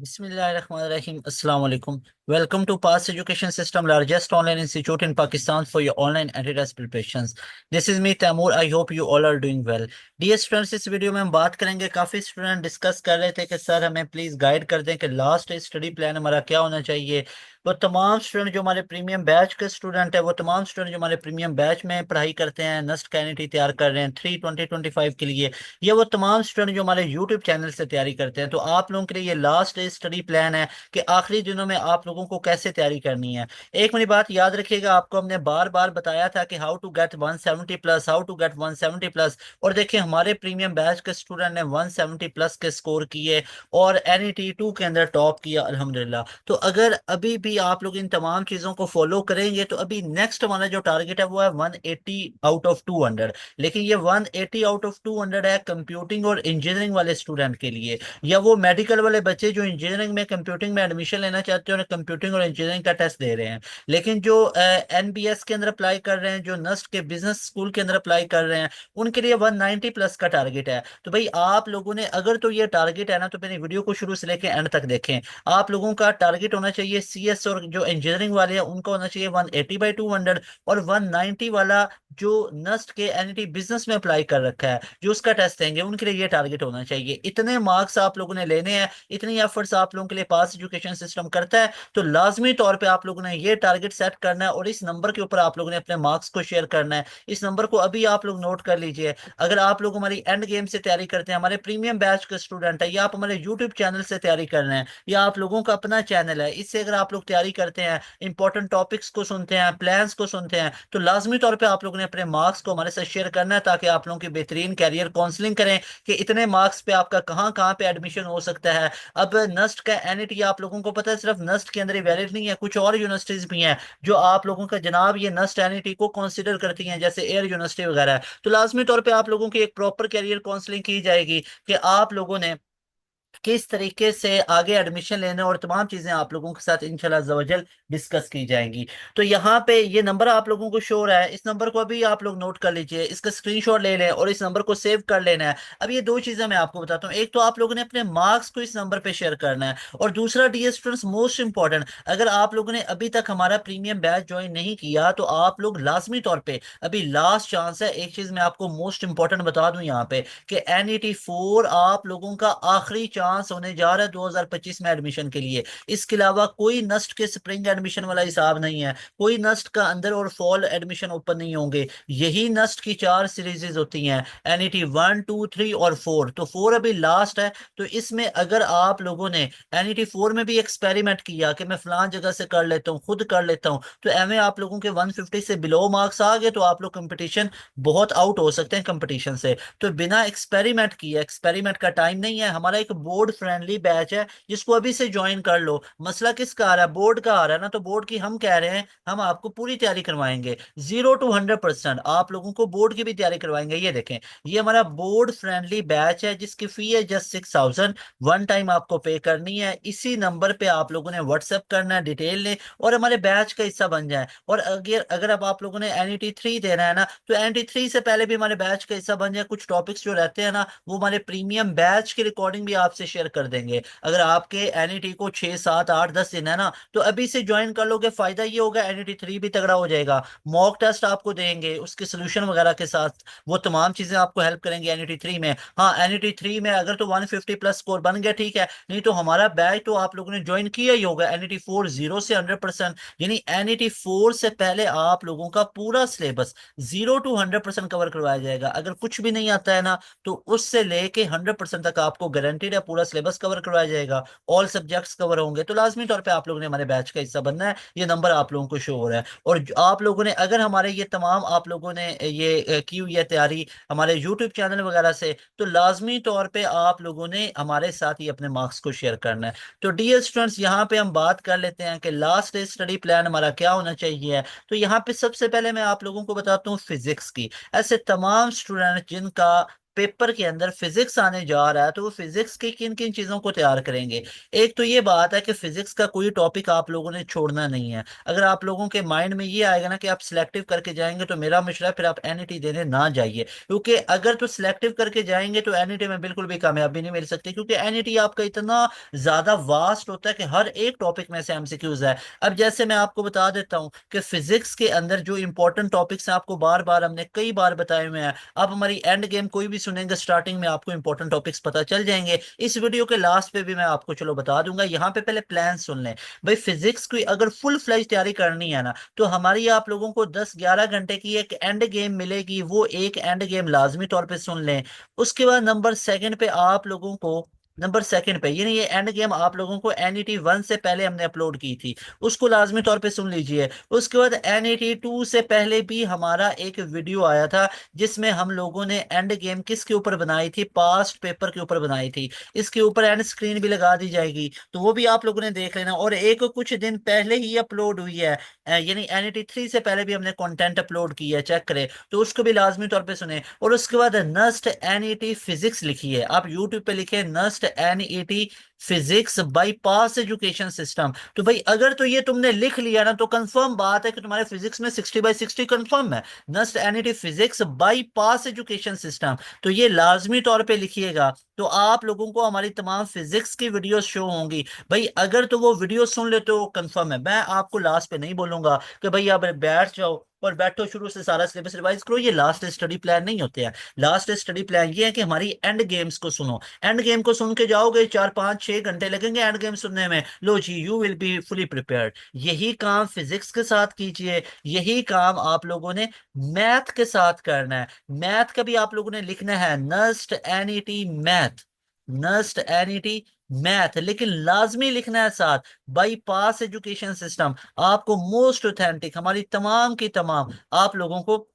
Bismillahirrahmanirrahim. Assalamu alaikum. Welcome to Pass Education System, largest online institute in Pakistan for your online anti-test preparations. This is me, Taimur. I hope you all are doing well. Dear students, इस video में हम बात करेंगे। काफी student discuss कर रहे थे कि सर हमें प्लीज गाइड कर दें कि लास्ट स्टडी प्लान हमारा क्या होना चाहिए। वो तमाम स्टूडेंट जो हमारे प्रीमियम बैच के स्टूडेंट है, वो तमाम स्टूडेंट जो हमारे प्रीमियम बैच में पढ़ाई करते हैं, नस्ट कैनिटी तैयार कर रहे हैं 3/2025 के लिए, या वो तमाम स्टूडेंट जो हमारे यूट्यूब चैनल से तैयारी करते हैं, तो आप लोगों के लिए ये लास्ट स्टडी प्लान है कि आखिरी दिनों में आप लोगों को कैसे तैयारी करनी है। एक मेरी बात याद रखिएगा, आपको हमने बार बार बताया था कि how to get 170 plus, how to get 170 plus. और देखिए हमारे प्रीमियम बैच के स्टूडेंट ने 170 प्लस के स्कोर किए और NET 2 के अंदर टॉप किया अल्हम्दुलिल्लाह। तो अगर अभी भी आप लोग इन तमाम चीज़ों को फॉलो करेंगे तो अभी नेक्स्ट हमारा जो टारगेट है वो है 180 आउट ऑफ 200। लेकिन ये 180 आउट ऑफ 200 है कंप्यूटिंग और इंजीनियरिंग वाले स्टूडेंट के लिए, या वो मेडिकल वाले बच्चे जो इंजीनियरिंग में कंप्यूटिंग में एडमिशन लेना चाहते हैं और कंप्यूटिंग और इंजीनियरिंग का टेस्ट दे रहे हैं। लेकिन जो NBS के अंदर अप्लाई कर रहे हैं, जो नस्ट के बिजनेस स्कूल के अंदर अप्लाई कर रहे हैं, उनके लिए 190 प्लस का टारगेट है। तो भाई आप लोगों ने अगर तो ये टारगेट है ना, तो मेरी वीडियो को शुरू से लेकर एंड तक देखें। आप लोगों का टारगेट होना चाहिए CS और जो इंजीनियरिंग वाले हैं उनका होना चाहिए 180/200, और 190 वाला जो नस्ट के NET बिजनेस में अप्लाई कर रखा है, जो उसका टेस्ट देंगे, उनके लिए ये टारगेट होना चाहिए। इतने मार्क्स आप लोगों ने लेने हैं, इतनी एफर्ट्स आप लोगों के लिए पास एजुकेशन सिस्टम करता है, तो लाजमी तौर पे आप लोगों ने ये टारगेट सेट करना है और इस नंबर के ऊपर आप लोगों ने अपने मार्क्स को शेयर करना है। इस नंबर को अभी आप लोग नोट कर लीजिए। अगर आप लोग हमारी एंड गेम से तैयारी करते हैं, हमारे प्रीमियम बैच के स्टूडेंट है, या आप हमारे यूट्यूब चैनल से तैयारी कर रहे हैं, या आप लोगों का अपना चैनल है, इससे अगर आप लोग तैयारी करते हैं, इंपॉर्टेंट टॉपिक्स को सुनते हैं, प्लान्स को सुनते हैं, तो लाजमी तौर पे आप लोगों ने अपने मार्क्स को हमारे साथ शेयर करना है, ताकि आप लोगों की बेहतरीन कैरियर काउंसलिंग करें कि इतने मार्क्स पे आपका कहाँ कहाँ पे एडमिशन हो सकता है। अब नस्ट का NET आप लोगों को पता है सिर्फ नस्ट के अंदर ही वैलिड नहीं है, कुछ और यूनिवर्सिटीज भी हैं जो आप लोगों का जनाब ये नस्ट NET को कंसीडर करती हैं, जैसे एयर यूनिवर्सिटी वगैरह है। तो लाजमी तौर पे आप लोगों की एक प्रॉपर कैरियर काउंसलिंग की जाएगी कि आप लोगों ने किस तरीके से आगे एडमिशन लेना, और तमाम चीजें आप लोगों के साथ इंशाल्लाह अज़्ज़ा डिस्कस की जाएंगी। तो यहाँ पे ये नंबर आप लोगों को शो हो रहा है, इस नंबर को अभी आप लोग नोट कर लीजिए, इसका स्क्रीनशॉट ले लें और इस नंबर को सेव कर लेना है। अब ये दो चीजें मैं आपको बताता हूँ, एक तो आप लोगों ने अपने मार्क्स को इस नंबर पे शेयर करना है, और दूसरा डियर स्टूडेंट्स मोस्ट इंपॉर्टेंट, अगर आप लोगों ने अभी तक हमारा प्रीमियम बैच ज्वाइन नहीं किया तो आप लोग लाजमी तौर पे, अभी लास्ट चांस है, एक चीज मैं आपको मोस्ट इंपॉर्टेंट बता दूं यहाँ पे कि NET 4 आप लोगों का आखिरी चांस होने जा रहा है 2025 में एडमिशन के लिए। इसके अलावा कोई नस्ट के स्प्रिंग एडमिशन वाला हिसाब नहीं है, कोई नस्ट का अंदर और फॉल एडमिशन ओपन नहीं होंगे। यही नस्ट की चार सीरीजेज होती हैं, NET 1, 2, 3 और 4। तो 4 अभी लास्ट है। तो इसमें अगर आप लोगों ने NET 4 में भी एक्सपेरिमेंट किया कि मैं फलान जगह से कर लेता हूँ, खुद कर लेता हूँ, तो एम आप लोगों के 150 से बिलो मार्क्स आ गए, तो आप लोग कंपटीशन बहुत आउट हो सकते हैं कंपटीशन से। तो बिना एक्सपेरिमेंट किए, एक्सपेरिमेंट का टाइम नहीं है, हमारा एक बोर्ड फ्रेंडली बैच है जिसको अभी से ज्वाइन कर लो। मसला किसका आ रहा है? बोर्ड का आ रहा है ना, तो बोर्ड की हम कह रहे हैं हम आपको पूरी तैयारी करवाएंगे, 0 to 100%। आप लोगों को बोर्ड की भी तैयारी करवाएंगे। ये देखें, ये हमारा बोर्ड फ्रेंडली बैच है जिसकी फी है जस्ट 6,000। वन टाइम आपको पे करनी है, इसी नंबर पे आप लोगों ने व्हाट्सएप करना है, डिटेल लें और हमारे बैच का हिस्सा बन जाए। और अगर अगर अब आप लोगों ने NET 3 देना है ना, तो NET 3 से पहले भी हमारे बैच का हिस्सा बन जाए। कुछ टॉपिक्स जो रहते हैं ना, वो हमारे प्रीमियम बैच की रिकॉर्डिंग भी आपसे शेयर कर देंगे। अगर आपके NET को 6, 7, 8, 10 दिन है ना, तो अभी से ज्वाइन कर लोगे, फायदा ये होगा NET 3 भी तगड़ा हो जाएगा। मॉक टेस्ट आपको देंगे उसके सोल्यूशन वगैरह के साथ, वो तमाम चीजें आपको हेल्प करेंगी NET 3 में। हाँ, NET 3 में अगर तो 150 प्लस स्कोर बन गया ठीक है, नहीं तो हमारा बैच तो आप लोगों ने ज्वाइन किया ही होगा NET 4 0 से 100%। यानी NET 4 से पहले आप लोगों का पूरा सिलेबस 0 to 100% कवर करवाया जाएगा। अगर कुछ भी नहीं आता है ना, तो उससे लेके 100% तक आपको गारंटीड है पूरा सिलेबस कवर करवाया जाएगा, ऑल सब्जेक्ट्स कवर होंगे। तो लाजमी तौर पे आप लोगों ने हमारे बैच का हिस्सा बनना है। ये नंबर आप लोगों को शो हो रहा है, और आप लोगों ने अगर हमारे ये तमाम आप लोगों ने ये की हुई है तैयारी हमारे यूट्यूब चैनल वगैरह से, तो लाजमी तौर पे आप लोगों ने हमारे साथ ही अपने मार्क्स को शेयर करना है। तो डियर स्टूडेंट्स, यहाँ पे हम बात कर लेते हैं कि लास्ट स्टडी प्लान हमारा क्या होना चाहिए। तो यहाँ पे सबसे पहले मैं आप लोगों को बताता हूँ फिजिक्स की। ऐसे तमाम स्टूडेंट जिनका पेपर के अंदर फिजिक्स आने जा रहा है तो वो फिजिक्स की किन किन चीजों को तैयार करेंगे। एक तो ये बात है कि फिजिक्स का कोई टॉपिक आप लोगों ने छोड़ना नहीं है। अगर आप लोगों के माइंड में ये आएगा ना कि आप सिलेक्टिव करके जाएंगे तो मेरा मशवरा है फिर आप एनईटी देने ना जाइए, क्योंकि अगर तो सिलेक्टिव करके जाएंगे तो एनईटी में बिल्कुल भी कामयाबी नहीं मिल सकती, क्योंकि एनईटी आपका इतना ज्यादा वास्ट होता है कि हर एक टॉपिक में से एमसीक्यूज है। अब जैसे मैं आपको बता देता हूँ कि फिजिक्स के अंदर जो इंपॉर्टेंट टॉपिक्स हैं आपको बार बार हमने कई बार बताए हुए हैं। आप हमारी एंड गेम कोई भी सुनेंगे स्टार्टिंग में आपको इंपॉर्टेंट टॉपिक्स पता चल जाएंगे। इस वीडियो के लास्ट पे भी मैं आपको चलो बता दूंगा। यहाँ पे पहले प्लान सुन लें। भाई फिजिक्स की अगर फुल फ्लेज तैयारी करनी है ना तो हमारी आप लोगों को 10-11 घंटे की एक एंड गेम मिलेगी, वो एक एंड गेम लाजमी तौर पे सुन लें। उसके बाद नंबर सेकंड पे आप लोगों को, नंबर सेकंड पे यानी ये एंड गेम आप लोगों को एनईटी 1 से पहले हमने अपलोड की थी, उसको लाजमी तौर पे सुन लीजिए। उसके बाद एनईटी 2 से पहले भी हमारा एक वीडियो आया था जिसमें हम लोगों ने एंड गेम किसके ऊपर बनाई थी, पास्ट पेपर के ऊपर बनाई थी। इसके ऊपर एंड स्क्रीन भी लगा दी जाएगी तो वो भी आप लोगों ने देख लेना। और एक कुछ दिन पहले ही अपलोड हुई है, यानी एनईटी 3 से पहले भी हमने कंटेंट अपलोड की है, चेक करें तो उसको भी लाजमी तौर पे सुने। और उसके बाद नस्ट एनईटी फिजिक्स लिखी है, आप यूट्यूब पे लिखे NUST NET physics by pass education system. तो भाई अगर तो ये तुमने लिख लिया ना तो कंफर्म बात है कि तुम्हारे फिजिक्स में 60/60 कंफर्म है। NUST NET physics by pass education system, तो ये लाजमी तौर पे लिखिएगा तो आप लोगों को हमारी तमाम फिजिक्स की वीडियोस शो होंगी। भाई अगर तो वो वीडियो सुन लेते हो कंफर्म है, मैं आपको लास्ट पे नहीं बोलूंगा कि भाई आप बैठ जाओ और बैठो शुरू से सारा सिलेबस रिवाइज करो, ये लास्ट स्टडी प्लान नहीं होते हैं। लास्ट स्टडी प्लान ये है कि हमारी एंड गेम्स को सुनो। एंड गेम को सुन के जाओगे 4-5-6 घंटे लगेंगे एंड गेम सुनने में, लो जी you will be fully prepared. यही काम फिजिक्स के साथ कीजिए, यही काम आप लोगों ने मैथ के साथ करना है। मैथ का भी आप लोगों ने लिखना है NUST NET math, NUST NET math, लेकिन लाजमी लिखना है साथ बाई पास एजुकेशन सिस्टम। आपको मोस्ट ऑथेंटिक हमारी तमाम की तमाम आप लोगों को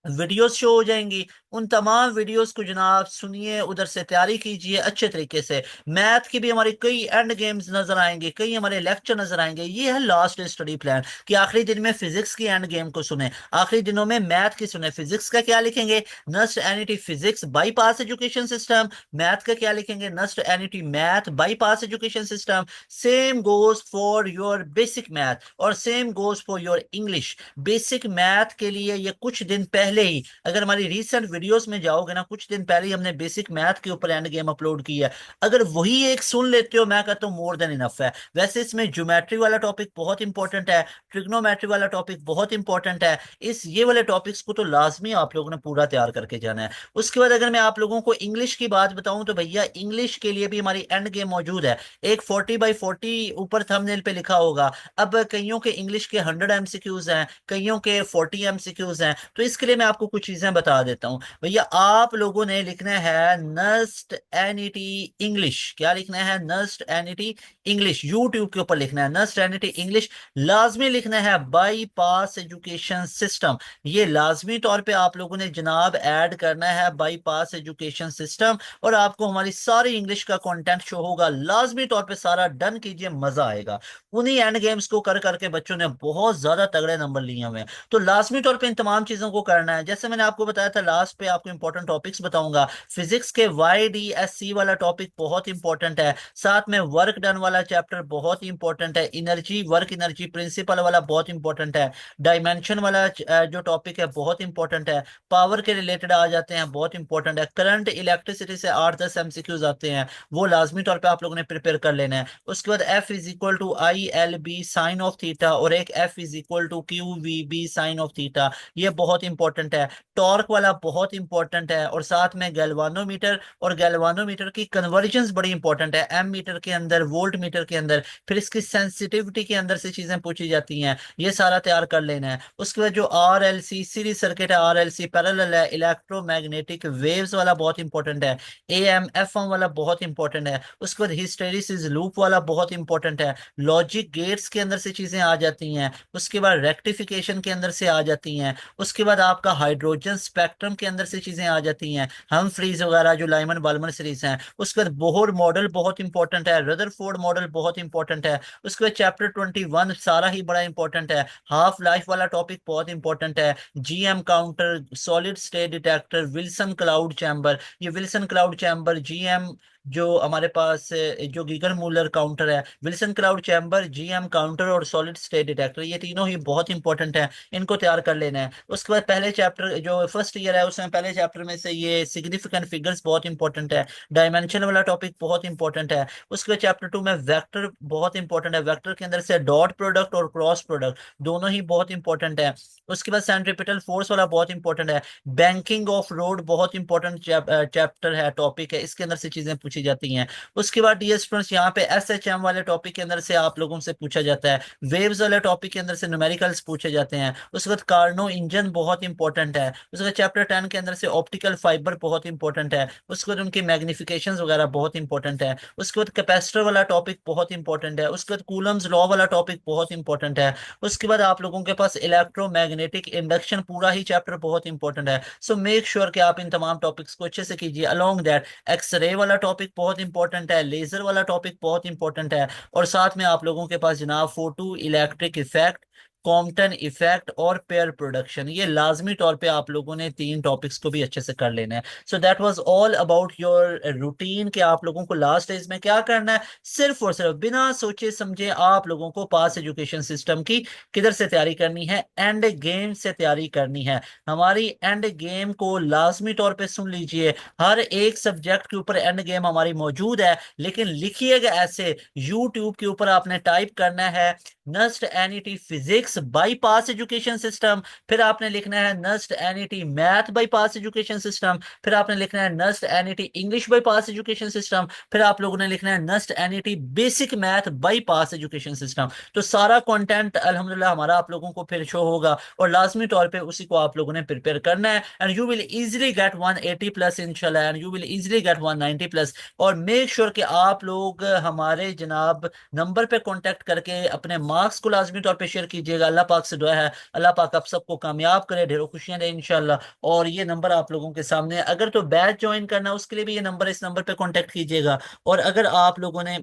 वीडियोस शो हो जाएंगी। उन तमाम वीडियोस को जनाब सुनिए, उधर से तैयारी कीजिए अच्छे तरीके से। मैथ की भी हमारी कई एंड गेम्स नजर आएंगे, कई हमारे लेक्चर नजर आएंगे। ये है लास्ट स्टडी प्लान कि आखिरी दिन में फिजिक्स की एंड गेम को सुने, आखिरी दिनों में मैथ की सुने। फिजिक्स का क्या लिखेंगे, नस्ट एनिटी physics by pass education system. Math का क्या लिखेंगे, नस्ट एनिटी math by pass education system. Same goes for your basic math और same goes for your English. Basic math के लिए ये कुछ दिन पहले ही, अगर हमारी रीसेंट वीडियोस में जाओगे ना, कुछ दिन पहले ही हमने बेसिक मैथ के ऊपर एंड गेम अपलोड की है। अगर वही एक सुन लेते हो मैं कहता हूँ मोर देन इनफ है। वैसे इसमें ज्योमेट्री वाला टॉपिक बहुत इंपॉर्टेंट है, ट्रिग्नोमेट्री वाला टॉपिक बहुत इंपॉर्टेंट है। इस ये वाले टॉपिक्स को तो लाजमी आप लोगों ने पूरा तैयार करके जाना है। उसके बाद अगर मैं आप लोगों को इंग्लिश की बात बताऊं तो भैया इंग्लिश के लिए भी हमारी एंड गेम मौजूद है। एक 40/40 ऊपर थंबनेल पे लिखा होगा। अब कईयों के इंग्लिश के 100 एमसीक्यूज हैं, कईयों के 40 एमसीक्यूज हैं, तो इसके लिए मैं आपको कुछ चीजें बता देता हूँ। भैया आप लोगों ने लिखना है नस्ट एनईटी इंग्लिश। क्या लिखना है, नस्ट एनईटी इंग्लिश। यूट्यूब के ऊपर लिखना है नस्ट एनईटी इंग्लिश। लाजमी लिखना है बाई पास एजुकेशन सिस्टम। ये लाजमी तौर पे आप लोगों ने जनाब ऐड करना है बाई पास एजुकेशन सिस्टम। और आपको हमारी सारी इंग्लिश का कंटेंट शो होगा, लाजमी तौर पे सारा डन कीजिए, मजा आएगा। उन्हीं एंड गेम्स को कर करके बच्चों ने बहुत ज्यादा तगड़े नंबर लिए हुए हैं। तो लाजमी तौर पे इन तमाम चीजों को करना है। जैसे मैंने आपको बताया था लास्ट पे आपको इंपॉर्टेंट टॉपिक्स बताऊंगा। फिजिक्स के YDSC वाला टॉपिक बहुत इंपॉर्टेंट है, साथ में वर्क डन वाला चैप्टर बहुत इंपॉर्टेंट है, एनर्जी वर्क एनर्जी प्रिंसिपल वाला बहुत इंपॉर्टेंट है, डायमेंशन वाला जो टॉपिक है बहुत इंपॉर्टेंट है, पावर के रिलेटेड आ जाते हैं बहुत इंपॉर्टेंट है, करंट इलेक्ट्रिसिटी से 8-10 एमसीक्यूज आते हैं, वो लाजमी तौर पे आप लोगों ने प्रिपेयर कर लेना है। उसके बाद F = ILB sine of theta और एक F = QVB sine of theta, ये बहुत इंपॉर्टेंट है। टॉर्क वाला बहुत इंपॉर्टेंट है। और साथ में गैल्वानोमीटर और गैल्वानोमीटर की कन्वर्जन्स बड़ी इंपॉर्टेंट है, एम मीटर के अंदर वोल्ट मीटर के अंदर, फिर इसकी सेंसिटिविटी के अंदर से चीजें पूछी जाती हैं, ये सारा तैयार कर लेना है। उसके बाद जो RLC सीरीज सर्किट है, RLC पैरेलल है, इलेक्ट्रोमैग्नेटिक वेव्स वाला बहुत इंपॉर्टेंट है, AM FM वाला बहुत इंपॉर्टेंट है। उसके बाद हिस्टेरिसिस लूप वाला बहुत इंपॉर्टेंट है। लॉजिक गेट्स के अंदर से चीजें आ जाती हैं, उसके बाद रेक्टिफिकेशन के अंदर से आ जाती हैं। उसके बाद आपका आपका हाइड्रोजन स्पेक्ट्रम के अंदर से चीजें आ जाती हैं, हम फ्रीज वगैरह जो लाइमन बाल्मर सीरीज हैं। उसके बाद बोहर मॉडल बहुत इंपॉर्टेंट है, रदरफोर्ड मॉडल बहुत इंपॉर्टेंट है। उसके बाद चैप्टर 21 सारा ही बड़ा इंपॉर्टेंट है, हाफ लाइफ वाला टॉपिक बहुत इंपॉर्टेंट है, GM counter, solid state detector, Wilson cloud chamber. ये विल्सन क्लाउड चैम्बर, जीएम जो हमारे पास जो गीगर मूलर काउंटर है, Wilson cloud chamber, GM counter और सॉलिड स्टेट डिटेक्टर, ये तीनों ही बहुत इंपॉर्टेंट है, इनको तैयार कर लेना है। उसके बाद पहले चैप्टर जो फर्स्ट ईयर है उसमें पहले चैप्टर में से ये सिग्निफिकेंट फिगर्स बहुत इंपॉर्टेंट है, डायमेंशन वाला टॉपिक बहुत इंपॉर्टेंट है। उसके बाद चैप्टर 2 में वेक्टर बहुत इंपॉर्टेंट है, वेक्टर के अंदर से डॉट प्रोडक्ट और क्रॉस प्रोडक्ट दोनों ही बहुत इंपॉर्टेंट है। उसके बाद सेंट्रीपिटल फोर्स वाला बहुत इंपॉर्टेंट है, बैंकिंग ऑफ रोड बहुत इंपॉर्टेंट चैप्टर है, टॉपिक है, इसके अंदर से चीजें पूछी जाती हैं। उसके बाद डियर स्टूडेंट्स यहाँ पे एसएचएम वाले टॉपिक के अंदर से आप लोगों से पूछा जाता है, वेव्स वाले टॉपिक के अंदर से न्यूमेरिकल्स पूछे जाते हैं। उसके बाद कार्नो इंजन बहुत इंपॉर्टेंट है। उसके बाद चैप्टर 10 के अंदर से ऑप्टिकल फाइबर बहुत इंपॉर्टेंट है। उसके बाद उनकी मैग्निफिकेशन वगैरह बहुत इंपॉर्टेंट है। उसके बाद कैपेसिटर वाला टॉपिक बहुत इंपॉर्टेंट है। उसके बाद कूलम्स लॉ वाला टॉपिक बहुत इंपॉर्टेंट है। उसके बाद आप लोगों के पास इलेक्ट्रोमैग्नेटिक इंडक्शन पूरा ही चैप्टर बहुत इंपॉर्टेंट है। सो मेक श्योर कि आप इन तमाम टॉपिक्स को अच्छे से कीजिए। अलोंग दैट एक्सरे वाला टॉपिक बहुत इंपॉर्टेंट है, लेजर वाला टॉपिक बहुत इंपॉर्टेंट है, और साथ में आप लोगों के पास जनाब photo electric effect, Compton effect और पेयर प्रोडक्शन, ये लाजमी तौर पे आप लोगों ने तीन टॉपिक्स को भी अच्छे से कर लेना है। So that was all about your routine, कि आप लोगों को लास्ट डेज में क्या करना है। सिर्फ और सिर्फ बिना सोचे समझे आप लोगों को पास एजुकेशन सिस्टम की किधर से तैयारी करनी है, एंड गेम से तैयारी करनी है। हमारी एंड गेम को लाजमी तौर पे सुन लीजिए, हर एक सब्जेक्ट के ऊपर एंड गेम हमारी मौजूद है, लेकिन लिखिएगा ऐसे, यूट्यूब के ऊपर आपने टाइप करना है NUST NET physics by pass education system, फिर आपने लिखना है NUST NET math by pass education system, फिर आपने लिखना है NUST NET English by pass education system, फिर आप लोगों ने लिखना है NUST NET basic math by pass education system. तो सारा कंटेंट अल्हम्दुलिल्लाह हमारा आप लोगों को फिर शो होगा, और लाजमी तौर पे उसी को आप लोगों ने प्रिपेयर करना है, and you will easily get 180 plus इंशाल्लाह, and you will easily get 190 plus. और मेक श्योर कि आप लोग हमारे जनाब नंबर पे कांटेक्ट करके अपने मार्क्स को लाजमी तौर पे शेयर कीजिएगा। अल्लाह पाक से दुआ है, अल्लाह पाक आप सबको कामयाब करे, ढेरों खुशियां दे इंशाल्लाह। और ये नंबर आप लोगों के सामने है। अगर तो बैच ज्वाइन करना है उसके लिए भी ये नंबर, इस नंबर पे कांटेक्ट कीजिएगा। और अगर आप लोगों ने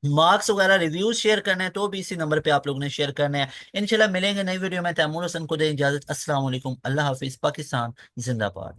मार्क्स वगैरह रिव्यूज शेयर करने हैं तो भी इसी नंबर पे आप लोगों ने शेयर करने हैं। इंशाल्लाह मिलेंगे नई वीडियो में। तैमूर हसन को दे इजाजत। अस्सलाम वालेकुम, अल्लाह हाफिज, पाकिस्तान जिंदाबाद।